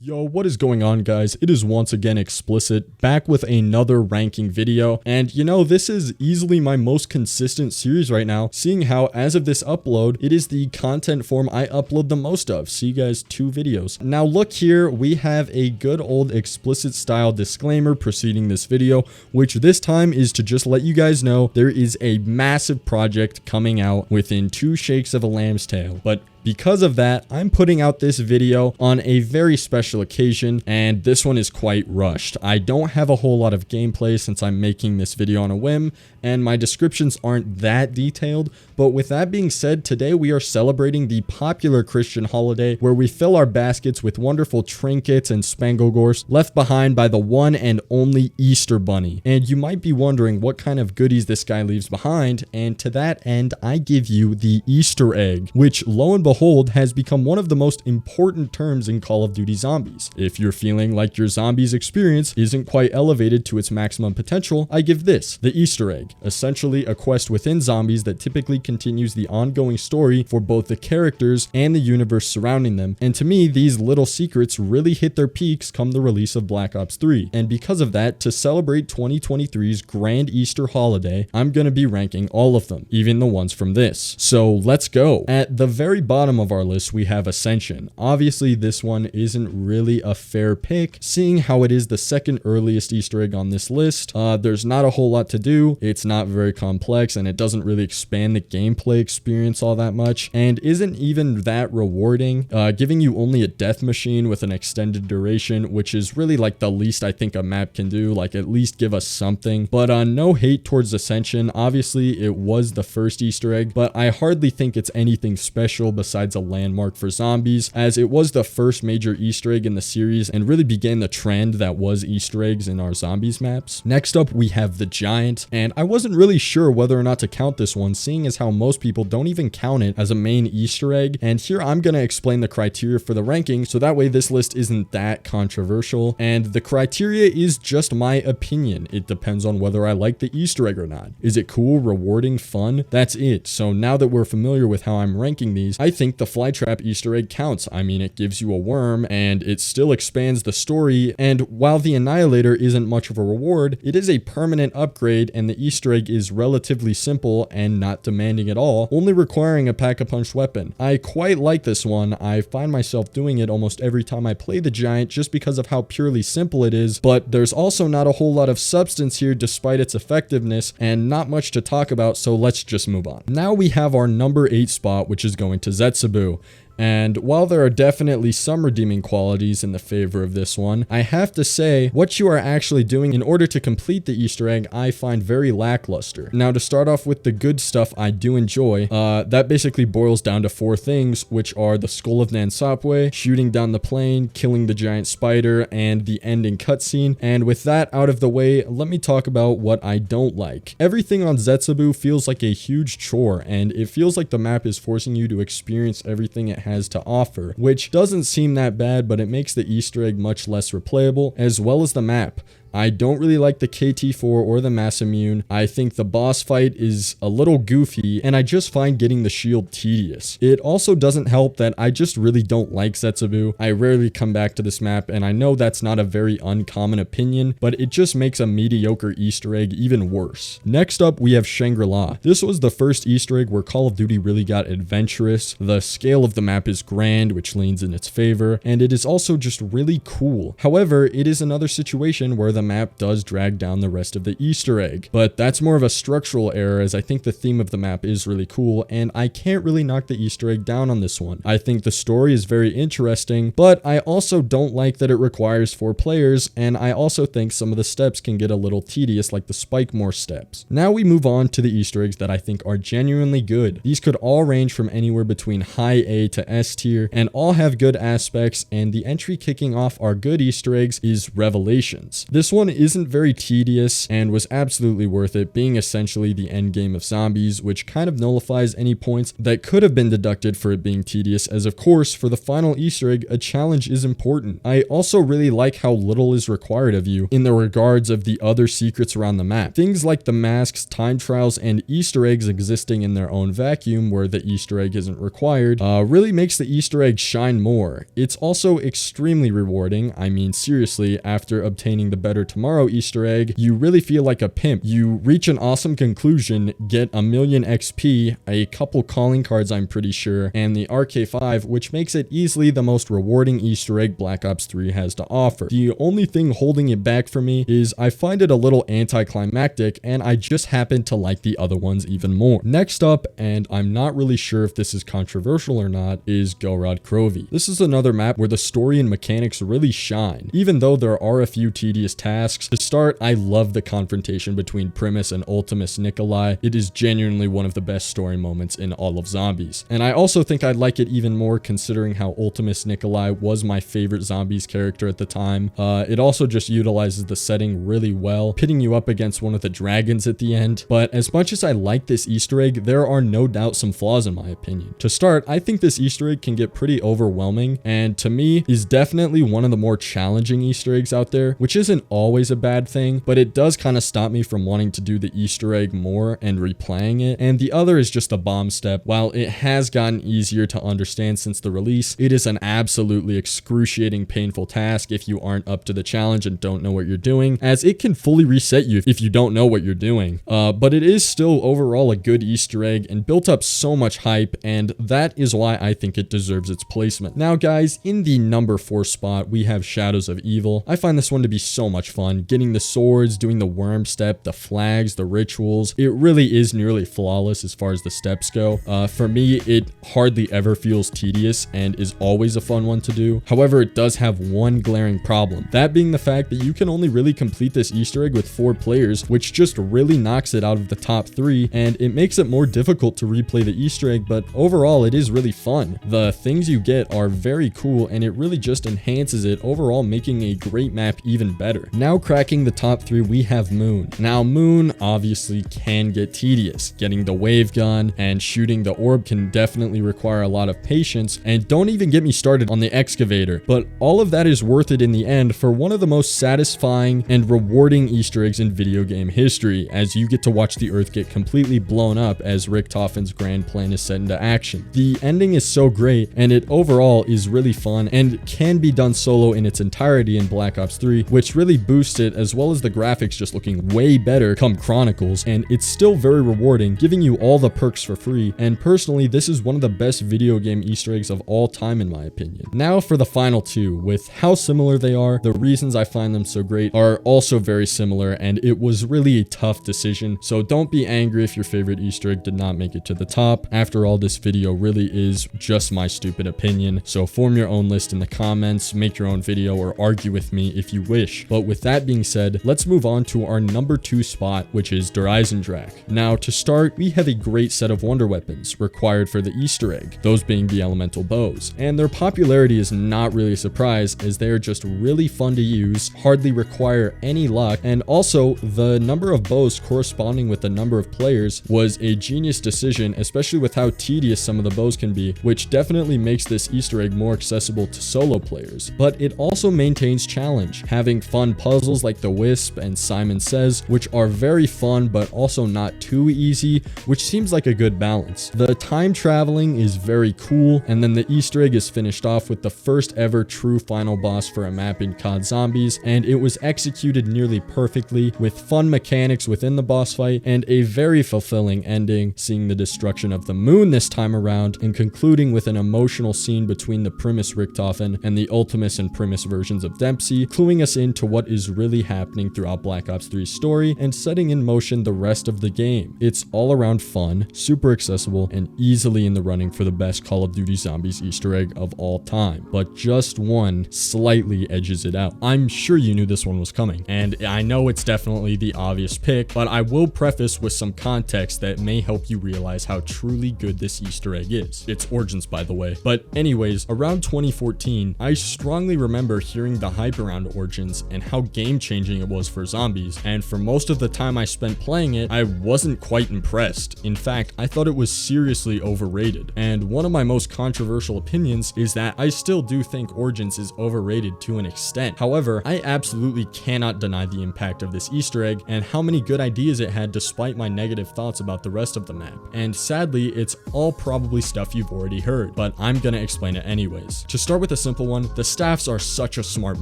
Yo, what is going on, guys? It is once again Explicit, back with another ranking video, and this is easily my most consistent series right now, seeing how as of this upload, it is the content form I upload the most of. See you guys, 2 videos. Now look here, we have a good old explicit style disclaimer preceding this video, which this time is to just let you guys know there is a massive project coming out within 2 shakes of a lamb's tail, but because of that, I'm putting out this video on a very special occasion, and this one is quite rushed. I don't have a whole lot of gameplay since I'm making this video on a whim, and my descriptions aren't that detailed, but with that being said, today we are celebrating the popular Christian holiday where we fill our baskets with wonderful trinkets and spanglegors left behind by the one and only Easter Bunny. And you might be wondering what kind of goodies this guy leaves behind, and to that end, I give you the Easter egg, which lo and behold has become one of the most important terms in Call of Duty Zombies. If you're feeling like your zombies experience isn't quite elevated to its maximum potential, I give this, the Easter egg, essentially a quest within Zombies that typically continues the ongoing story for both the characters and the universe surrounding them. And to me, these little secrets really hit their peaks come the release of Black Ops 3. And because of that, to celebrate 2023's grand Easter holiday, I'm gonna be ranking all of them, even the ones from this. So let's go. At the very bottom of our list, we have Ascension. Obviously, this one isn't really a fair pick, seeing how it is the second earliest Easter egg on this list. There's not a whole lot to do, it's not very complex, and it doesn't really expand the gameplay experience all that much, and isn't even that rewarding, giving you only a death machine with an extended duration, which is really like the least I think a map can do, like at least give us something. But no hate towards Ascension, obviously it was the first Easter egg, but I hardly think it's anything special besides a landmark for Zombies, as it was the first major Easter egg in the series and really began the trend that was Easter eggs in our Zombies maps. Next up, we have the Giant, and I wasn't really sure whether or not to count this one, seeing as how most people don't even count it as a main Easter egg, and here I'm gonna explain the criteria for the ranking, so that way this list isn't that controversial, and the criteria is just my opinion. It depends on whether I like the Easter egg or not. Is it cool, rewarding, fun? That's it. So now that we're familiar with how I'm ranking these, I think the Flytrap Easter egg counts. I mean, it gives you a worm, and it still expands the story, and while the Annihilator isn't much of a reward, it is a permanent upgrade, and the Easter egg is relatively simple and not demanding at all, only requiring a Pack-a-Punch weapon. I quite like this one. I find myself doing it almost every time I play the Giant just because of how purely simple it is, but there's also not a whole lot of substance here despite its effectiveness, and not much to talk about, so let's just move on. Now we have our number 8 spot, which is going to Zetsubou. And while there are definitely some redeeming qualities in the favor of this one, I have to say, what you are actually doing in order to complete the Easter egg, I find very lackluster. Now, to start off with the good stuff I do enjoy, that basically boils down to 4 things, which are the Skull of Nansapwe, shooting down the plane, killing the giant spider, and the ending cutscene. And with that out of the way, let me talk about what I don't like. Everything on Zetsubou feels like a huge chore, and it feels like the map is forcing you to experience everything it has to offer, which doesn't seem that bad, but it makes the Easter egg much less replayable, as well as the map. I don't really like the KT-4 or the Masamune. I think the boss fight is a little goofy, and I just find getting the shield tedious. It also doesn't help that I just really don't like Zetsubou. I rarely come back to this map, and I know that's not a very uncommon opinion, but it just makes a mediocre Easter egg even worse. Next up, we have Shangri-La. This was the first Easter egg where Call of Duty really got adventurous. The scale of the map is grand, which leans in its favor, and it is also just really cool. However, it is another situation where the map does drag down the rest of the Easter egg, but that's more of a structural error, as I think the theme of the map is really cool, and I can't really knock the Easter egg down on this one. I think the story is very interesting, but I also don't like that it requires 4 players, and I also think some of the steps can get a little tedious, like the Spikemore steps. Now we move on to the Easter eggs that I think are genuinely good. These could all range from anywhere between high A to S tier, and all have good aspects, and the entry kicking off our good Easter eggs is Revelations. This This one isn't very tedious and was absolutely worth it, being essentially the end game of zombies, which kind of nullifies any points that could have been deducted for it being tedious, as of course, for the final Easter egg, a challenge is important. I also really like how little is required of you in the regards of the other secrets around the map. Things like the masks, time trials, and Easter eggs existing in their own vacuum where the Easter egg isn't required, really makes the Easter egg shine more. It's also extremely rewarding. I mean, seriously, after obtaining the Better Tomorrow Easter egg, you really feel like a pimp. You reach an awesome conclusion, get a million XP, a couple calling cards I'm pretty sure, and the RK5, which makes it easily the most rewarding Easter egg Black Ops 3 has to offer. The only thing holding it back for me is I find it a little anticlimactic, and I just happen to like the other ones even more. Next up, and I'm not really sure if this is controversial or not, is Gorod Krovi. This is another map where the story and mechanics really shine, even though there are a few tedious tasks. To start, I love the confrontation between Primus and Ultimus Nikolai. It is genuinely one of the best story moments in all of Zombies. And I also think I'd like it even more considering how Ultimus Nikolai was my favorite Zombies character at the time. It also just utilizes the setting really well, pitting you up against one of the dragons at the end. But as much as I like this Easter egg, there are no doubt some flaws in my opinion. To start, I think this Easter egg can get pretty overwhelming, and to me is definitely one of the more challenging Easter eggs out there, which isn't always a bad thing, but it does kind of stop me from wanting to do the Easter egg more and replaying it. And the other is just the bomb step. While it has gotten easier to understand since the release, it is an absolutely excruciating painful task if you aren't up to the challenge and don't know what you're doing, as it can fully reset you if you don't know what you're doing. But it is still overall a good Easter egg and built up so much hype, and that is why I think it deserves its placement. Now guys, in the number 4 spot, we have Shadows of Evil. I find this one to be so much fun. Getting the swords, doing the worm step, the flags, the rituals. It really is nearly flawless as far as the steps go. For me, it hardly ever feels tedious and is always a fun one to do. However, it does have one glaring problem. That being the fact that you can only really complete this Easter egg with 4 players, which just really knocks it out of the top 3, and it makes it more difficult to replay the Easter egg, but overall it is really fun. The things you get are very cool, and it really just enhances it overall, making a great map even better. Now cracking the top 3, we have Moon. Now Moon obviously can get tedious. Getting the wave gun and shooting the orb can definitely require a lot of patience, and don't even get me started on the excavator, but all of that is worth it in the end for one of the most satisfying and rewarding Easter eggs in video game history, as you get to watch the Earth get completely blown up as Richtofen's grand plan is set into action. The ending is so great, and it overall is really fun and can be done solo in its entirety in Black Ops 3, which really boosts it, as well as the graphics just looking way better come Chronicles, and it's still very rewarding, giving you all the perks for free, and personally this is one of the best video game Easter eggs of all time in my opinion. Now for the final 2, with how similar they are, the reasons I find them so great are also very similar, and it was really a tough decision, so don't be angry if your favorite Easter egg did not make it to the top. After all, this video really is just my stupid opinion, so form your own list in the comments, make your own video, or argue with me if you wish. But with that being said, let's move on to our number 2 spot, which is Der Eisendrache. Now to start, we have a great set of wonder weapons required for the Easter egg, those being the elemental bows, and their popularity is not really a surprise, as they are just really fun to use, hardly require any luck, and also the number of bows corresponding with the number of players was a genius decision, especially with how tedious some of the bows can be, which definitely makes this Easter egg more accessible to solo players. But it also maintains challenge, having fun puzzles like the Wisp and Simon Says, which are very fun but also not too easy, which seems like a good balance. The time traveling is very cool, and then the Easter egg is finished off with the first ever true final boss for a map in COD Zombies, and it was executed nearly perfectly with fun mechanics within the boss fight and a very fulfilling ending, seeing the destruction of the moon this time around and concluding with an emotional scene between the Primus Richtofen and the Ultimus and Primus versions of Dempsey, cluing us into what is really happening throughout Black Ops 3's story and setting in motion the rest of the game. It's all around fun, super accessible, and easily in the running for the best Call of Duty Zombies Easter egg of all time, but just one slightly edges it out. I'm sure you knew this one was coming, and I know it's definitely the obvious pick, but I will preface with some context that may help you realize how truly good this Easter egg is. Its origins, by the way. But anyways, around 2014, I strongly remember hearing the hype around Origins and how how game-changing it was for zombies, and for most of the time I spent playing it, I wasn't quite impressed. In fact, I thought it was seriously overrated, and one of my most controversial opinions is that I still do think Origins is overrated to an extent. However, I absolutely cannot deny the impact of this Easter egg and how many good ideas it had despite my negative thoughts about the rest of the map. And sadly, it's all probably stuff you've already heard, but I'm gonna explain it anyways. To start with a simple one, the staffs are such a smart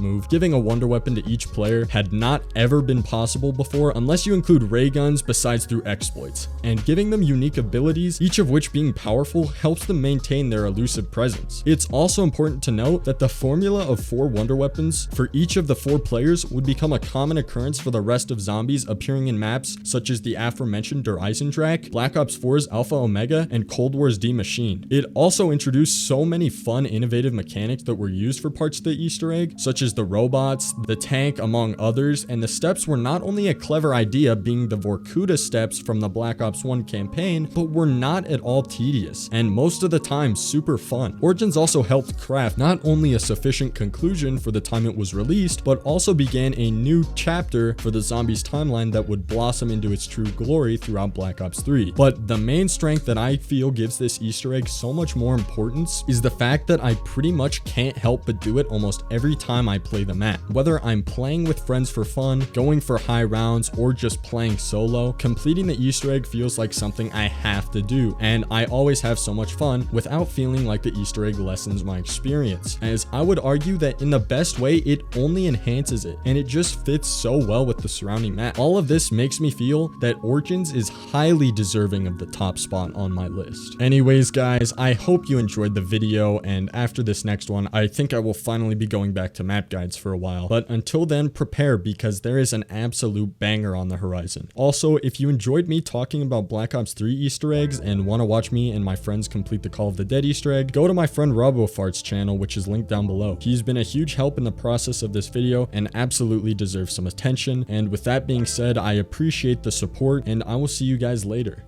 move. Giving a wonder weapon to each player had not ever been possible before unless you include ray guns besides through exploits, and giving them unique abilities, each of which being powerful, helps them maintain their elusive presence. It's also important to note that the formula of 4 wonder weapons for each of the 4 players would become a common occurrence for the rest of zombies appearing in maps such as the aforementioned Der Eisendrache, Black Ops 4's Alpha Omega, and Cold War's Die Maschine. It also introduced so many fun, innovative mechanics that were used for parts of the Easter egg, such as the robots, the tank, among others, and the steps were not only a clever idea, being the Vorkuta steps from the Black Ops 1 campaign, but were not at all tedious, and most of the time super fun. Origins also helped craft not only a sufficient conclusion for the time it was released, but also began a new chapter for the zombies timeline that would blossom into its true glory throughout Black Ops 3. But the main strength that I feel gives this Easter egg so much more importance is the fact that I pretty much can't help but do it almost every time I play the map. Whether I'm playing with friends for fun, going for high rounds, or just playing solo, completing the Easter egg feels like something I have to do, and I always have so much fun without feeling like the Easter egg lessens my experience, as I would argue that in the best way it only enhances it, and it just fits so well with the surrounding map. All of this makes me feel that Origins is highly deserving of the top spot on my list. Anyways guys, I hope you enjoyed the video, and after this next one I think I will finally be going back to map guides for a while, but until then prepare because there is an absolute banger on the horizon. Also, if you enjoyed me talking about Black Ops 3 Easter eggs and want to watch me and my friends complete the Call of the Dead Easter egg, go to my friend RoboFart's channel, which is linked down below. He's been a huge help in the process of this video and absolutely deserves some attention. And with that being said, I appreciate the support and I will see you guys later.